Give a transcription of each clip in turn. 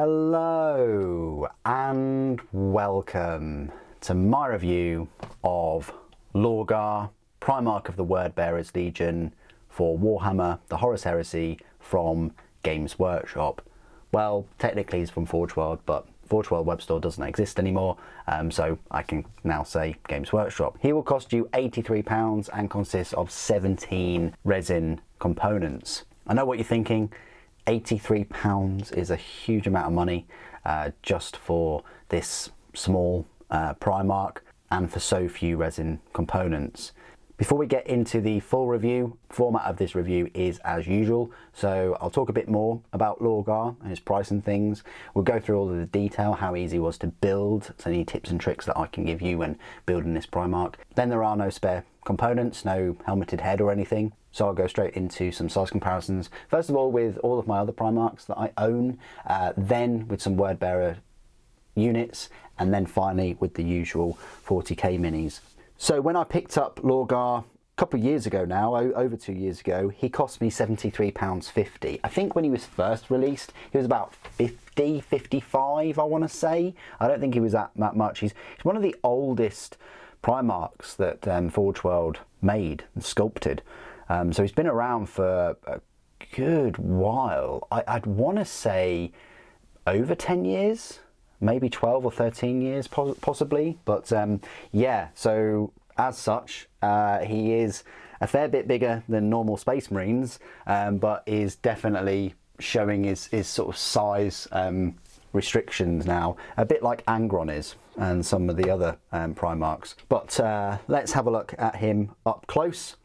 Hello and welcome to my review of Lorgar, Primarch of the Word Bearers Legion for Warhammer, the Horus Heresy from Games Workshop. Well, technically it's from Forge World, but Forge World web store doesn't exist anymore, so I can now say Games Workshop. He will cost you £83 and consists of 17 resin components. I know what you're thinking. £83 is a huge amount of money just for this small Primarch and for so few resin components. Before we get into the full review, format of this review is as usual. So I'll talk a bit more about Lorgar and his price and things. We'll go through all of the detail, how easy it was to build, so any tips and tricks that I can give you when building this Primarch. Then there are no spare components, no helmeted head or anything. So I'll go straight into some size comparisons. First of all, with all of my other Primarchs that I own, then with some Word Bearer units, and then finally with the usual 40k minis. So when I picked up Lorgar a couple of years ago now, over 2 years ago, he cost me £73.50. I think when he was first released, he was about 50, 55, I want to say. I don't think he was that much. He's one of the oldest Primarchs that Forge World made and sculpted. So he's been around for a good while. I'd want to say over 10 years. Maybe 12 or 13 years possibly, but yeah, so as such he is a fair bit bigger than normal Space Marines, but is definitely showing his sort of size restrictions now, a bit like Angron is and some of the other Primarchs. But let's have a look at him up close.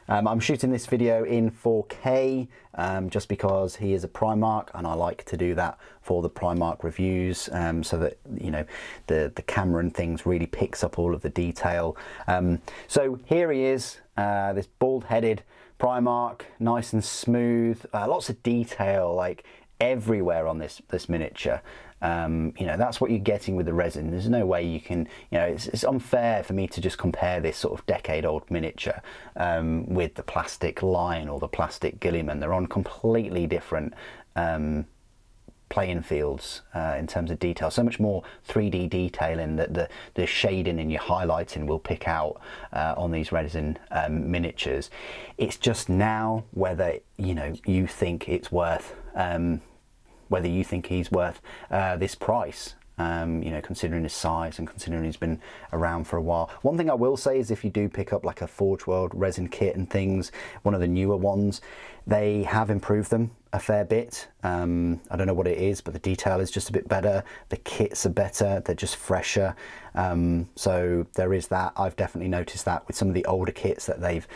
I'm shooting this video in 4K just because he is a Primarch and I like to do that for the Primarch reviews, so that, you know, the camera and things really picks up all of the detail. So here he is, this bald-headed Primarch, nice and smooth, lots of detail like everywhere on this miniature. You know, that's what you're getting with the resin. There's no way you can, you know, it's unfair for me to just compare this sort of decade-old miniature with the plastic Lion or the plastic Guilliman. They're on completely different playing fields in terms of detail. So much more 3D detailing that the shading and your highlighting will pick out on these resin miniatures. It's just now whether, you know, you think it's worth whether you think he's worth this price, you know, considering his size and considering he's been around for a while. One thing I will say is if you do pick up like a Forge World resin kit and things, one of the newer ones, they have improved them a fair bit. I don't know what it is, but the detail is just a bit better. The kits are better, they're just fresher. So there is that. I've definitely noticed that with some of the older kits that they've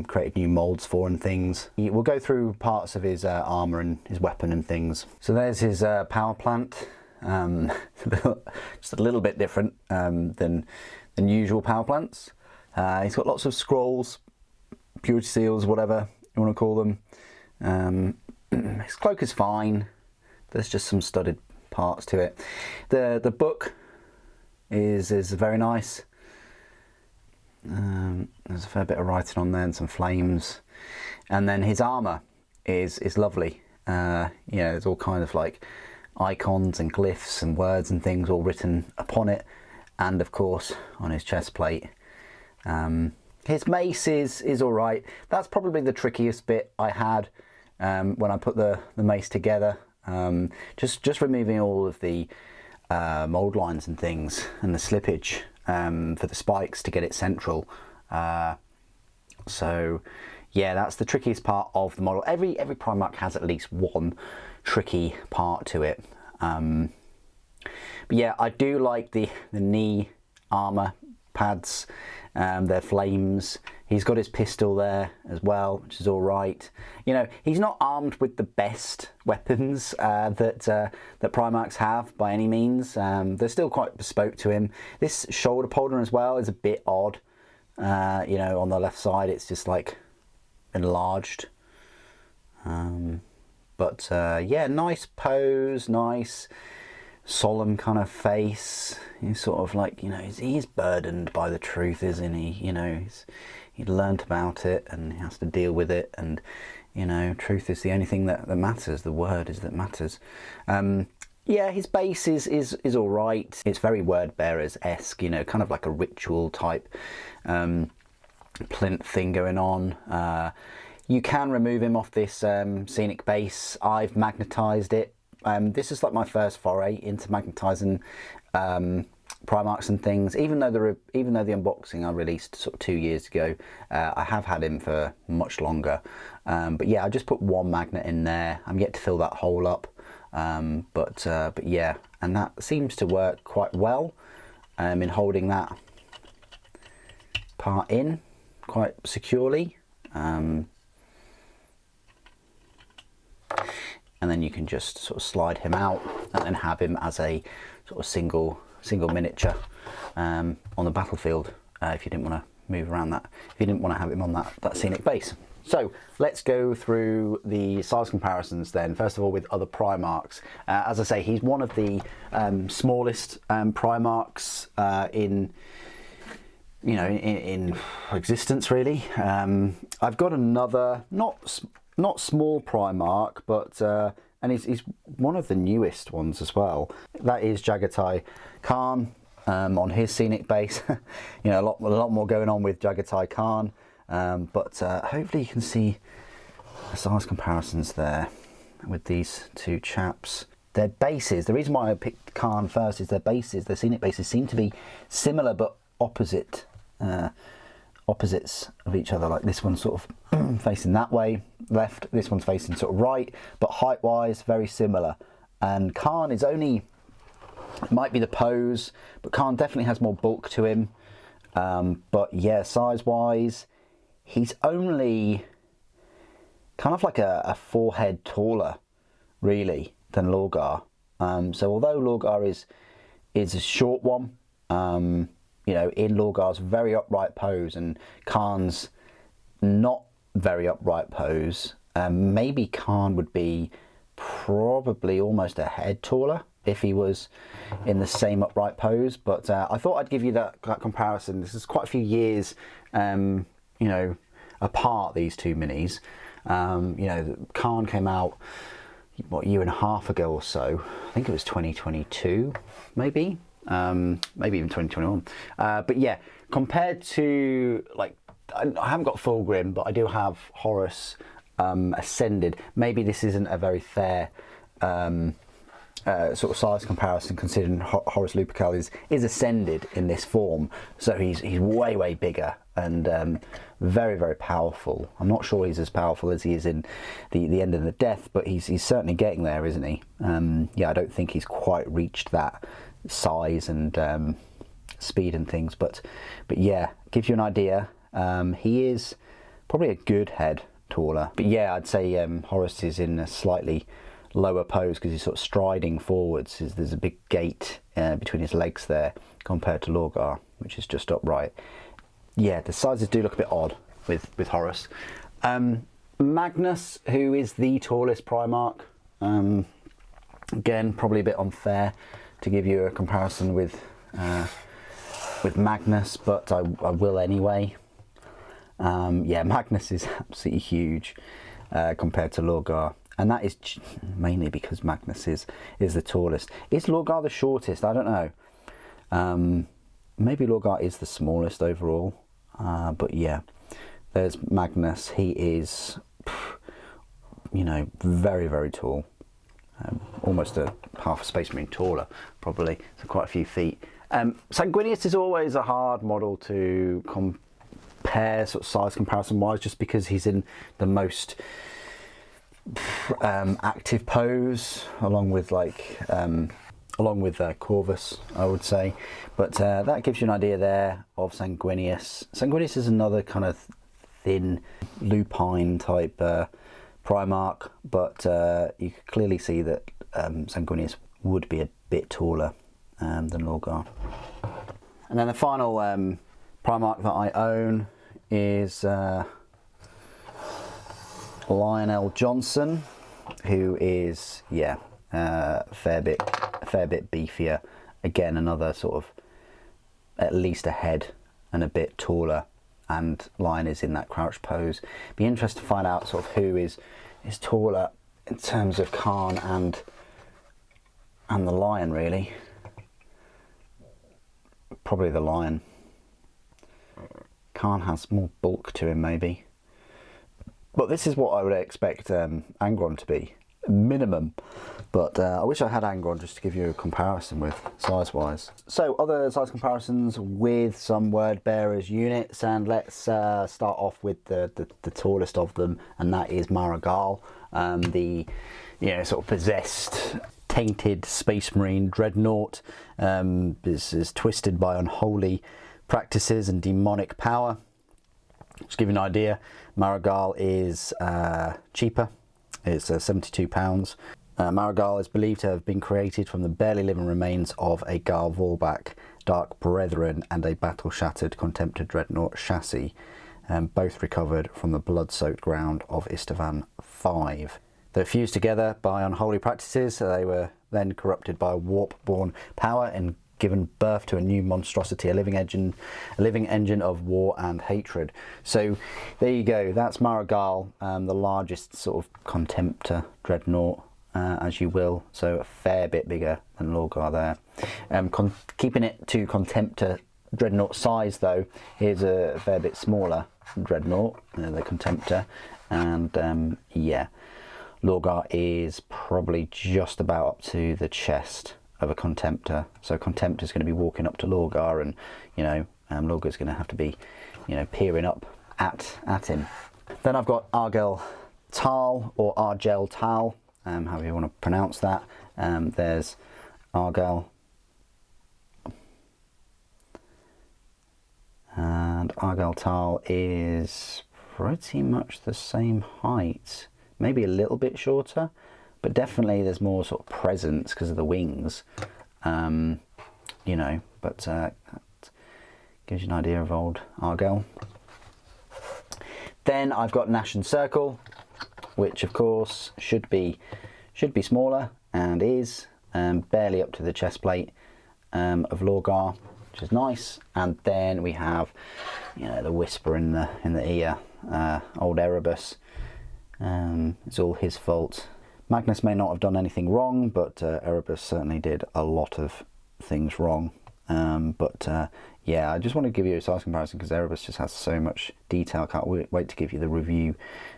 created new molds for and things. We'll go through parts of his armor and his weapon and things. So there's his power plant. Just a little bit different than usual power plants. He's got lots of scrolls, purity seals, whatever you want to call them. His cloak is fine. There's just some studded parts to it. The book is very nice. There's a fair bit of writing on there and some flames. And then his armor is lovely. Yeah, there's all kind of like icons and glyphs and words and things all written upon it, and of course on his chest plate. His mace is all right. That's probably the trickiest bit I had when I put the mace together. Just removing all of the mold lines and things and the slippage for the spikes to get it central. So yeah, that's the trickiest part of the model. Every Primarch has at least one tricky part to it. But yeah, I do like the knee armor pads, their flames. He's got his pistol there as well, which is all right. You know, he's not armed with the best weapons that Primarchs have by any means. They're still quite bespoke to him. This shoulder pauldron as well is a bit odd. You know, on the left side it's just like enlarged. But yeah, nice pose, nice solemn kind of face. He's sort of like, you know, he's burdened by the truth, isn't he? You know, he'd learnt about it and he has to deal with it, and You know, truth is the only thing that matters. The word is that matters. Yeah, his base is all right. It's very Word Bearers-esque, you know, kind of like a ritual type plinth thing going on. You can remove him off this scenic base. I've magnetised it. This is like my first foray into magnetising Primarchs and things. Even though the unboxing I released sort of 2 years ago, I have had him for much longer. But yeah, I just put one magnet in there. I'm yet to fill that hole up. But yeah, and that seems to work quite well in holding that part in quite securely. And then you can just sort of slide him out and then have him as a sort of single miniature on the battlefield if you didn't want to move around that, if you didn't want to have him on that scenic base. So let's go through the size comparisons then. First of all, with other Primarchs. As I say, he's one of the smallest Primarchs in existence, really. I've got another not small Primarch, but and he's one of the newest ones as well. That is Jagatai Khan on his scenic base. You know, a lot more going on with Jagatai Khan. But hopefully you can see the size comparisons there with these two chaps. Their bases, the reason why I picked Khan first is their scenic bases seem to be similar but opposites of each other. Like this one's sort of facing that way, left, this one's facing sort of right, but height wise very similar. And Khan is only, it might be the pose, but Khan definitely has more bulk to him. But yeah, size wise, he's only kind of like a forehead taller, really, than Lorgar. So although Lorgar is a short one, you know, in Lorgar's very upright pose and Khan's not very upright pose, maybe Khan would be probably almost a head taller if he was in the same upright pose. But I thought I'd give you that comparison. This is quite a few years you know, apart, these two minis. You know, Khan came out, what, a year and a half ago or so. I think it was 2022, maybe even 2021. But yeah, compared to, like, I haven't got Fulgrim, but I do have Horus Ascended. Maybe this isn't a very fair sort of size comparison, considering Horus Lupercal is ascended in this form, so he's way bigger and very, very powerful. I'm not sure he's as powerful as he is in the End of the Death, but he's certainly getting there, isn't he? Yeah, I don't think he's quite reached that size and speed and things, but yeah, gives you an idea. He is probably a good head taller, but yeah, I'd say Horus is in a slightly lower pose because he's sort of striding forwards. There's a big gate between his legs there compared to Lorgar, which is just upright. Yeah, the sizes do look a bit odd with Horus. Magnus, who is the tallest Primarch, again probably a bit unfair to give you a comparison with Magnus, but I will anyway. Yeah, Magnus is absolutely huge compared to Lorgar. And that is mainly because Magnus is the tallest. Is Lorgar the shortest? I don't know. Maybe Lorgar is the smallest overall. But yeah, there's Magnus. He is, you know, very, very tall. Almost a half a Space Marine taller, probably. So quite a few feet. Sanguinius is always a hard model to compare, sort of size comparison wise, just because he's in the most active pose, along with Corvus, I would say. But that gives you an idea there of Sanguinius. Sanguinius is another kind of thin lupine type Primarch, but you can clearly see that Sanguinius would be a bit taller than Lorgar. And then the final Primarch that I own is Lionel Johnson, who is, yeah, a fair bit beefier. Again, another sort of at least a head and a bit taller and Lion is in that crouch pose. Be interested to find out sort of who is taller in terms of Khan and the Lion, really. Probably the Lion. Khan has more bulk to him, maybe. But this is what I would expect Angron to be, minimum. But I wish I had Angron just to give you a comparison with size-wise. So other size comparisons with some Word Bearers units, and let's start off with the tallest of them, and that is Maragal, the sort of possessed, tainted Space Marine dreadnought. Is twisted by unholy practices and demonic power. Just to give you an idea, Maragal is cheaper. It's £72. Maragal is believed to have been created from the barely living remains of a Gal Vorback Dark Brethren and a battle-shattered Contemptor Dreadnought chassis, both recovered from the blood-soaked ground of Istvan V. They were fused together by unholy practices, so they were then corrupted by warp-born power and given birth to a new monstrosity, a living engine of war and hatred. So there you go, that's Maragal, the largest sort of Contemptor Dreadnought, as you will, so a fair bit bigger than Lorgar there. Keeping it to Contemptor Dreadnought size though, here's a fair bit smaller Dreadnought, the Contemptor, and yeah, Lorgar is probably just about up to the chest of a Contemptor. So Contemptor is going to be walking up to Lorgar, and Lorgar's going to have to be, peering up at him. Then I've got Argel Tal, or Argel Tal, however you want to pronounce that. There's Argel, and Argel Tal is pretty much the same height, maybe a little bit shorter, but definitely there's more sort of presence because of the wings, but that gives you an idea of old Argel. Then I've got Nash and Circle, which of course should be smaller, and is barely up to the chest plate of Lorgar, which is nice. And then we have, the whisper in the ear, old Erebus. It's all his fault. Magnus may not have done anything wrong, but Erebus certainly did a lot of things wrong. Yeah, I just want to give you a size comparison because Erebus just has so much detail. Can't wait to give you the review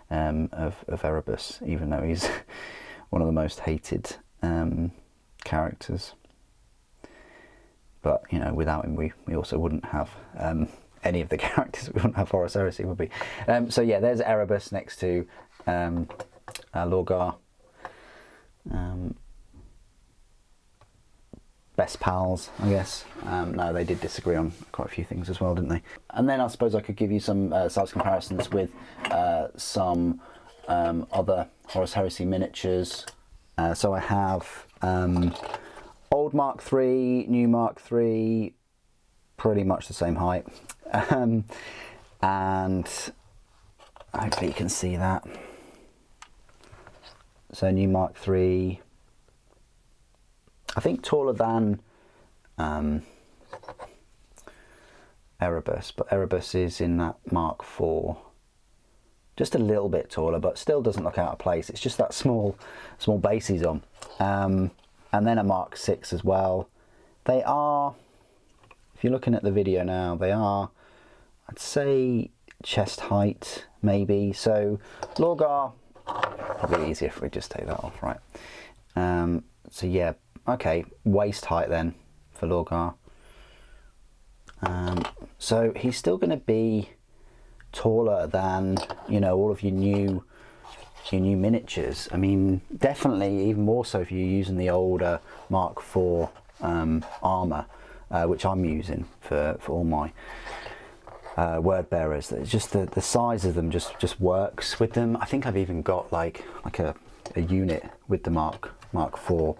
of Erebus, even though he's one of the most hated characters. But without him, we also wouldn't have any of the characters. We wouldn't have Horus Heresy, would we? So yeah, there's Erebus next to Lorgar. Best pals, I guess. No, they did disagree on quite a few things as well, didn't they? And then I suppose I could give you some size comparisons with some other Horus Heresy miniatures. So I have old Mark III, new Mark III, pretty much the same height. And hopefully you can see that. So new Mark III, I think taller than Erebus, but Erebus is in that Mark IV. Just a little bit taller, but still doesn't look out of place. It's just that small base he's on. And then a Mark VI as well. They are, if you're looking at the video now, they are, I'd say, chest height, maybe. So Lorgar, probably easier if we just take that off, right? So yeah, okay, waist height then for Lorgar. So he's still going to be taller than all of your new miniatures. I mean, definitely even more so if you're using the older Mark IV armor, which I'm using for all my Word Bearers. It's just the size of them just works with them. I think I've even got like a unit with the Mark IV.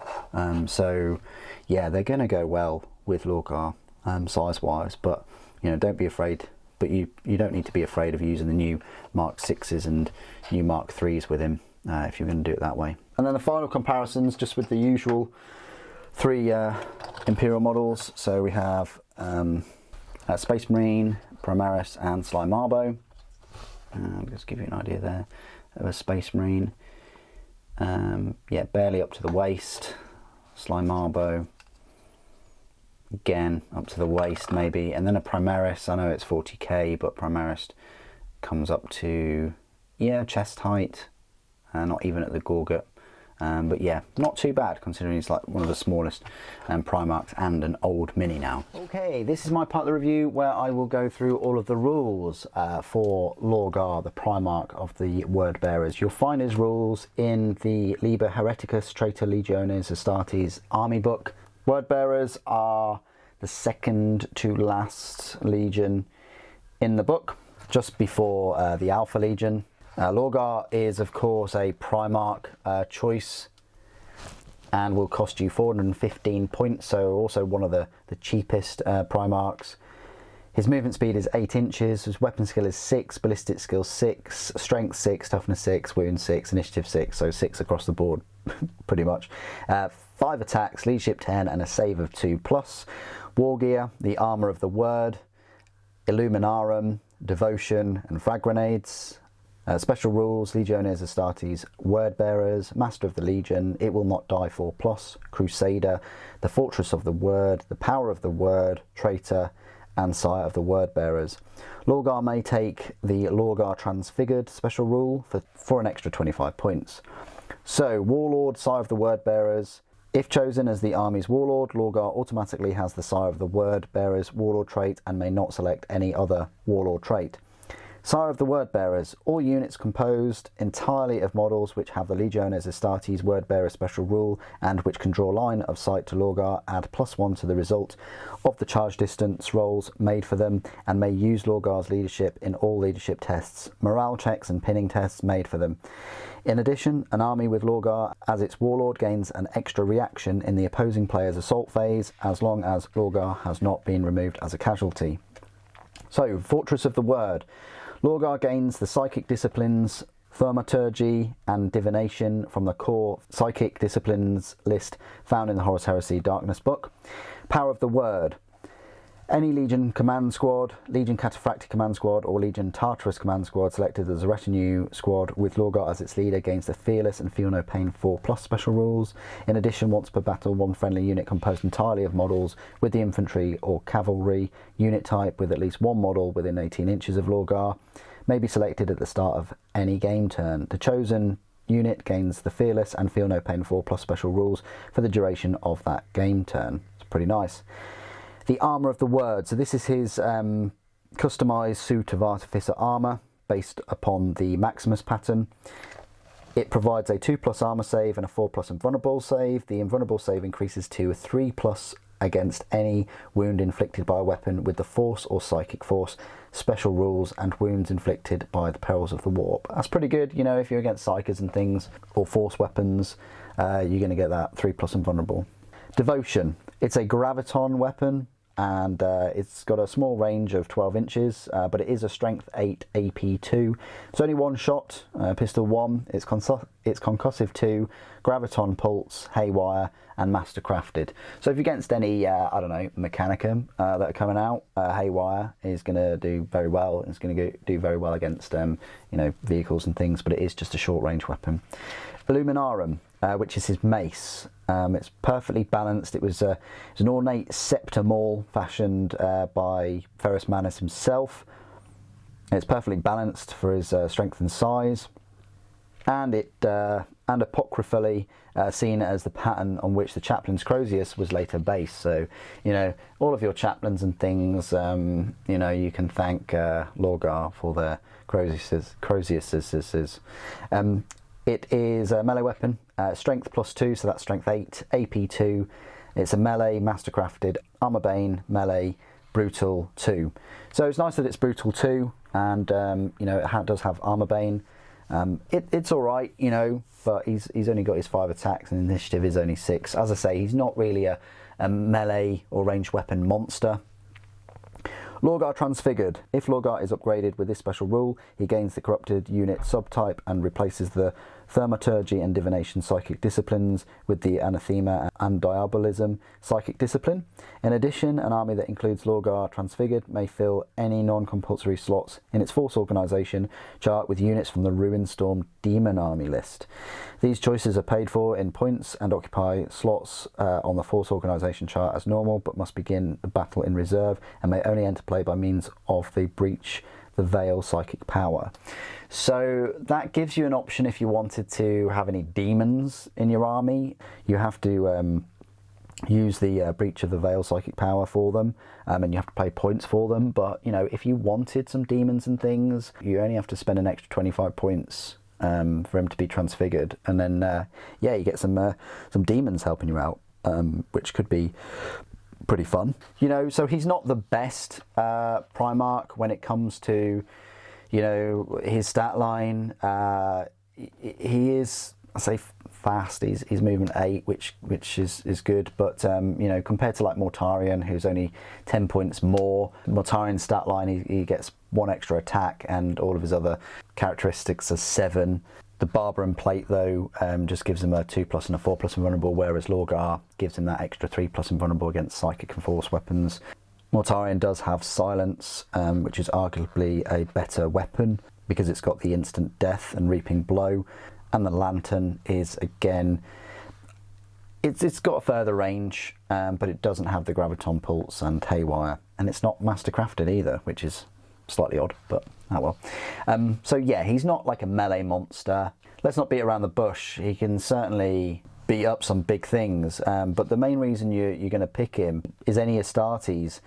So yeah, they're going to go well with Lorgar size wise, but don't be afraid. But you don't need to be afraid of using the new Mark VIs and new Mark IIIs with him if you're going to do it that way. And then the final comparisons, just with the usual three Imperial models. So we have Space Marine Primaris and Slimarbo. I'll just give you an idea there of a Space Marine. Yeah, barely up to the waist. Slimarbo, again up to the waist maybe, and then a Primaris. I know it's 40k, but Primaris comes up to, yeah, chest height, not even at the Gorget. But yeah, not too bad considering he's like one of the smallest Primarchs and an old mini now. Okay, this is my part of the review where I will go through all of the rules for Lorgar, the Primarch of the Word Bearers. You'll find his rules in the Liber Hereticus Traitor Legiones Astartes army book. Word Bearers are the second to last legion in the book, just before the Alpha Legion. Lorgar is of course a Primarch choice and will cost you 415 points, so also one of the cheapest Primarchs. His movement speed is 8 inches, his weapon skill is 6, ballistic skill 6, strength 6, toughness 6, wound 6, initiative 6, so 6 across the board pretty much. 5 attacks, leadership 10 and a save of 2+. War gear, the armour of the Word, Illuminarum, devotion and frag grenades. Special rules, Legiones Astartes, Word Bearers, Master of the Legion, It Will Not Die 4+, Crusader, the Fortress of the Word, the Power of the Word, Traitor, and Sire of the Word Bearers. Lorgar may take the Lorgar Transfigured special rule for an extra 25 points. So, Warlord, Sire of the Word Bearers. If chosen as the army's Warlord, Lorgar automatically has the Sire of the Word Bearers Warlord trait and may not select any other Warlord trait. Sire of the Word Bearers, all units composed entirely of models which have the Legiones Astartes Word Bearer special rule and which can draw line of sight to Lorgar add +1 to the result of the charge distance rolls made for them and may use Lorgar's leadership in all leadership tests, morale checks and pinning tests made for them. In addition, an army with Lorgar as its warlord gains an extra reaction in the opposing player's assault phase as long as Lorgar has not been removed as a casualty. So, Fortress of the Word. Lorgar gains the psychic disciplines Thaumaturgy and Divination from the core psychic disciplines list found in the Horus Heresy Darkness book. Power of the Word. Any Legion Command Squad, Legion Cataphractii Command Squad or Legion Tartarus Command Squad selected as a retinue squad with Lorgar as its leader gains the Fearless and Feel No Pain 4+ special rules. In addition, once per battle, one friendly unit composed entirely of models with the infantry or cavalry unit type with at least one model within 18 inches of Lorgar may be selected at the start of any game turn. The chosen unit gains the Fearless and Feel No Pain 4+ special rules for the duration of that game turn. It's pretty nice. The Armour of the Word. So this is his customised suit of Artificer armour based upon the Maximus pattern. It provides a 2+ armour save and a 4+ invulnerable save. The invulnerable save increases to a 3+ against any wound inflicted by a weapon with the Force or Psychic Force special rules and wounds inflicted by the perils of the warp. That's pretty good, you know, if you're against Psychers and things or Force weapons, you're going to get that 3+ invulnerable. Devotion. It's a graviton weapon and it's got a small range of 12 inches, but it is a strength 8 AP2. It's only one shot, pistol 1, it's concussive 2, graviton pulse, haywire, and mastercrafted. So if you're against any, I don't know, Mechanicum that are coming out, haywire is going to do very well. It's going to do very well against, you know, vehicles and things, but it is just a short range weapon. Illuminarum, which is his mace. It's perfectly balanced. It was an ornate scepter maul fashioned by Ferrus Manus himself. It's perfectly balanced for his strength and size, and apocryphally seen as the pattern on which the chaplain's Crozius was later based. So, you know, all of your chaplains and things, you know, you can thank Lorgar for their Croziuses. It is a melee weapon, strength +2, so that's strength 8, AP2. It's a melee, mastercrafted, armor bane, melee, brutal 2. So it's nice that it's brutal 2, and you know, it does have armor bane. It's all right, you know, but he's only got his 5 attacks, and initiative is only 6. As I say, he's not really a melee or ranged weapon monster. Lorgar Transfigured. If Lorgar is upgraded with this special rule, he gains the corrupted unit subtype and replaces the Thaumaturgy and Divination psychic disciplines with the Anathema and Diabolism psychic discipline. In addition, an army that includes Lorgar Transfigured may fill any non-compulsory slots in its force organisation chart with units from the Ruinstorm Demon Army list. These choices are paid for in points and occupy slots on the force organisation chart as normal, but must begin the battle in reserve and may only enter play by means of the Breach the Veil psychic power. So that gives you an option if you wanted to have any demons in your army. You have to use the Breach of the Veil psychic power for them, and you have to pay points for them. But you know, if you wanted some demons and things, you only have to spend an extra 25 points for him to be transfigured, and then yeah, you get some demons helping you out, which could be pretty fun. You know, so he's not the best Primarch when it comes to, you know, his stat line. He is, I say, fast. He's movement 8, which is good, but you know, compared to like Mortarion, who's only 10 points more, Mortarion's stat line, he gets 1 extra attack, and all of his other characteristics are 7. The Barber and Plate, though, just gives him a 2+ and a 4+ invulnerable, whereas Lorgar gives him that extra 3+ invulnerable against psychic and force weapons. Mortarion does have Silence, which is arguably a better weapon because it's got the instant death and reaping blow. And the Lantern is, again, it's got a further range, but it doesn't have the Graviton Pulse and Haywire. And it's not mastercrafted either, which is slightly odd, but oh well. So yeah, he's not like a melee monster. Let's not beat around the bush. He can certainly beat up some big things, but the main reason you're going to pick him is any Astartes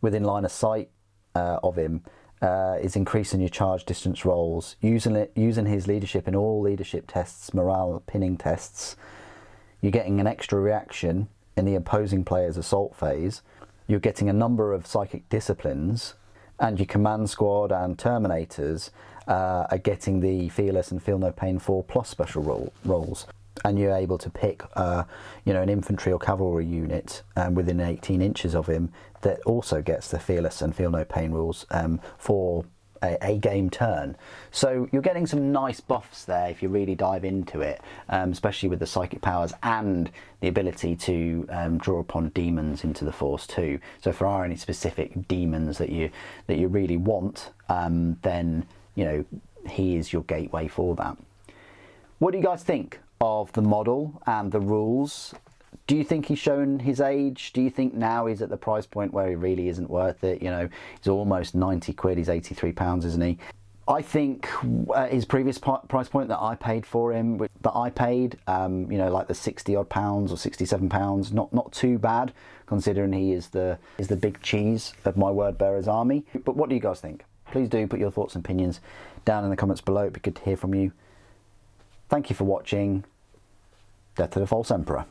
within line of sight of him is increasing your charge distance rolls. Using his leadership in all leadership tests, morale pinning tests, you're getting an extra reaction in the opposing player's assault phase. You're getting a number of psychic disciplines, and your command squad and terminators are getting the Fearless and Feel No Pain 4+ special rolls, and you're able to pick you know, an infantry or cavalry unit within 18 inches of him that also gets the Fearless and Feel No Pain rules for a game turn. So you're getting some nice buffs there if you really dive into it, especially with the psychic powers and the ability to draw upon demons into the force too. So if there are any specific demons that you really want, then you know, he is your gateway for that. What do you guys think of the model and the rules? Do you think he's shown his age? Do you think now he's at the price point where he really isn't worth it? You know, he's almost 90 quid, he's 83 pounds, isn't he? I think his previous price point that I paid for him, you know, like the 60 odd pounds or 67 pounds, not too bad considering he is the big cheese of my Word Bearers army. But what do you guys think? Please do put your thoughts and opinions down in the comments below. It'd be good to hear from you. Thank you for watching. Death to the False Emperor.